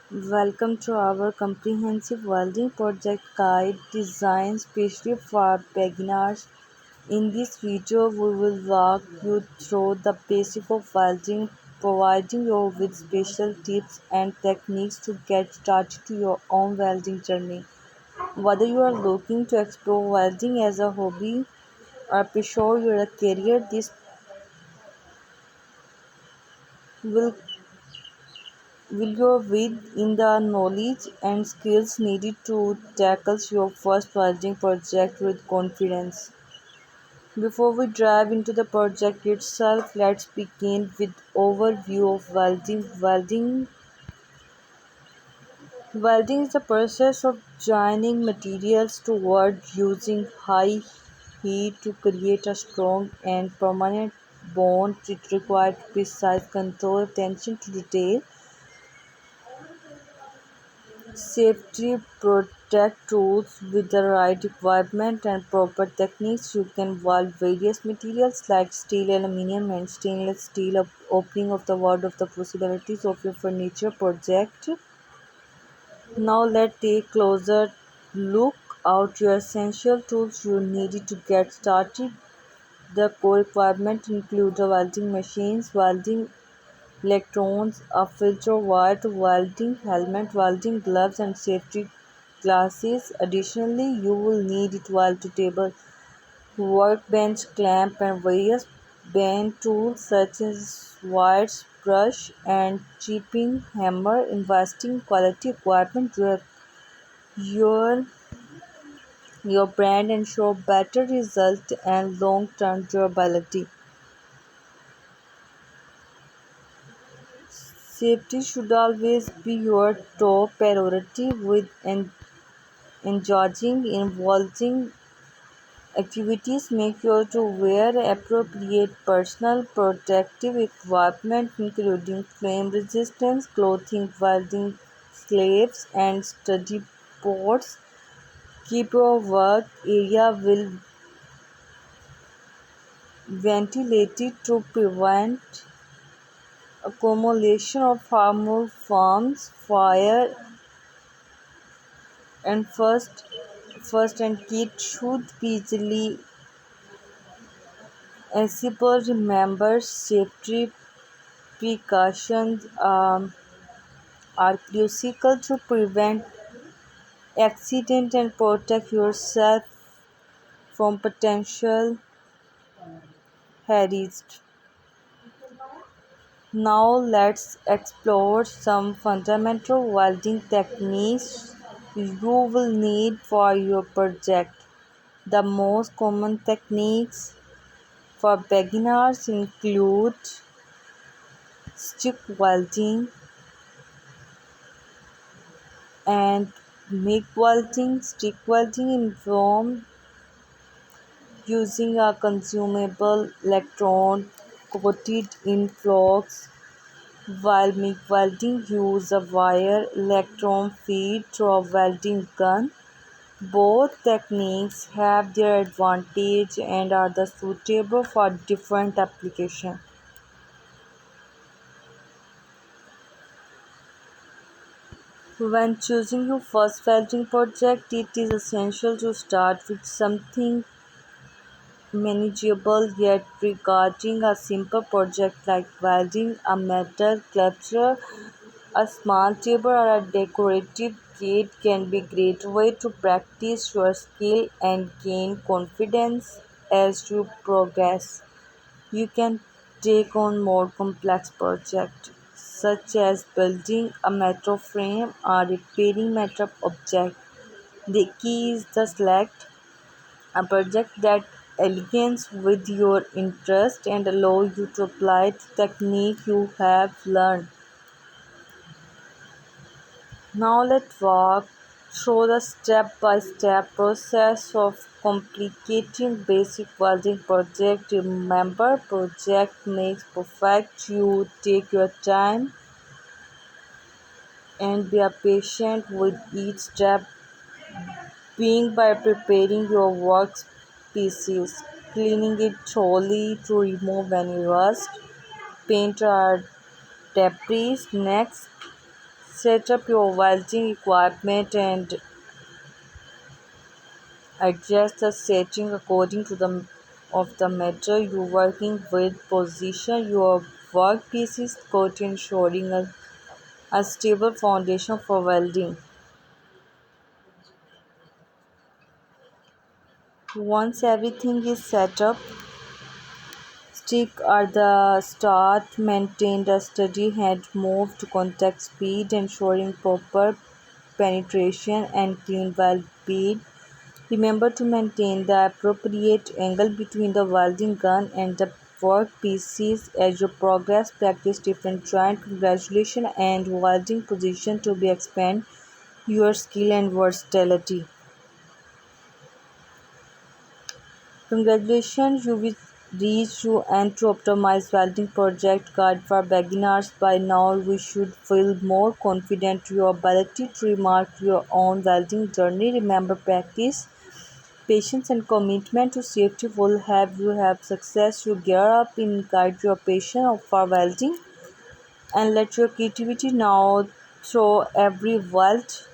Welcome to our comprehensive welding project guide designed specially for beginners. In this video, we will walk you through the basics of welding, providing you with special tips and techniques to get started to your own welding journey. Whether you are looking to explore welding as a hobby or pursue your career, this will you with in the knowledge and skills needed to tackle your first welding project with confidence. Before we dive into the project itself, let's begin with overview of welding. Welding is the process of joining materials toward using high heat to create a strong and permanent bond. It requires precise control, attention to detail, safety protect tools with the right equipment and proper techniques. You can weld various materials like steel, aluminum, and stainless steel, opening of the world of the possibilities of your furniture project. Now let's take closer look at your essential tools you need to get started. The core equipment include the welding machines, welding electrodes, a filter wire to welding helmet, welding gloves, and safety glasses. Additionally, you will need a weld table, workbench, clamp, and various bend tools such as wires, brush, and chipping hammer. Investing in quality equipment to your your brand ensure better results and long-term durability. Safety should always be your top priority with engaging in welding activities. Make sure to wear appropriate personal protective equipment including flame resistant clothing, welding sleeves, and study ports. Keep your work area well ventilated to prevent accumulation of harmful fumes, fire, and first and kit should be easily accessible. Remember, safety precautions are crucial to prevent accident and protect yourself from potential hazards. Now let's explore some fundamental welding techniques you will need for your project. The most common techniques for beginners include stick welding and MIG welding. Stick welding involves using a consumable electrode coated in flux, while MIG welding uses a wire electron feed through a welding gun. Both techniques have their advantage and are suitable for different applications. When choosing your first welding project, it is essential to start with something manageable yet regarding a simple project like welding a metal sculpture. A small table or a decorative gate can be a great way to practice your skill and gain confidence as you progress. You can take on more complex projects such as building a metal frame or repairing metal objects. The key is to select a project that aligns with your interest and allow you to apply the technique you have learned. Now let's walk through the step-by-step process of completing basic welding project. Remember, project makes perfect. You take your time and be patient with each step. Being by preparing your workpieces, cleaning it thoroughly to remove any rust, paint or debris. Next, Set up your welding equipment and adjust the setting according to the of the metal you're working with. Position your workpieces caught ensuring a stable foundation for welding. Once everything is set up, stick at the start, maintain a steady hand move to contact speed, ensuring proper penetration and clean weld bead. Remember to maintain the appropriate angle between the welding gun and the workpieces as you progress. Practice different joint congratulation and welding position to be expand your skill and versatility. Congratulations, you will reach to and to optimize welding project guide for beginners. By now, we should feel more confident in your ability to remark your own welding journey. Remember, practice, patience, and commitment to safety will help you have success. You gear up in guide your passion for welding and let your creativity now through every weld.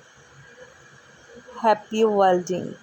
Happy welding.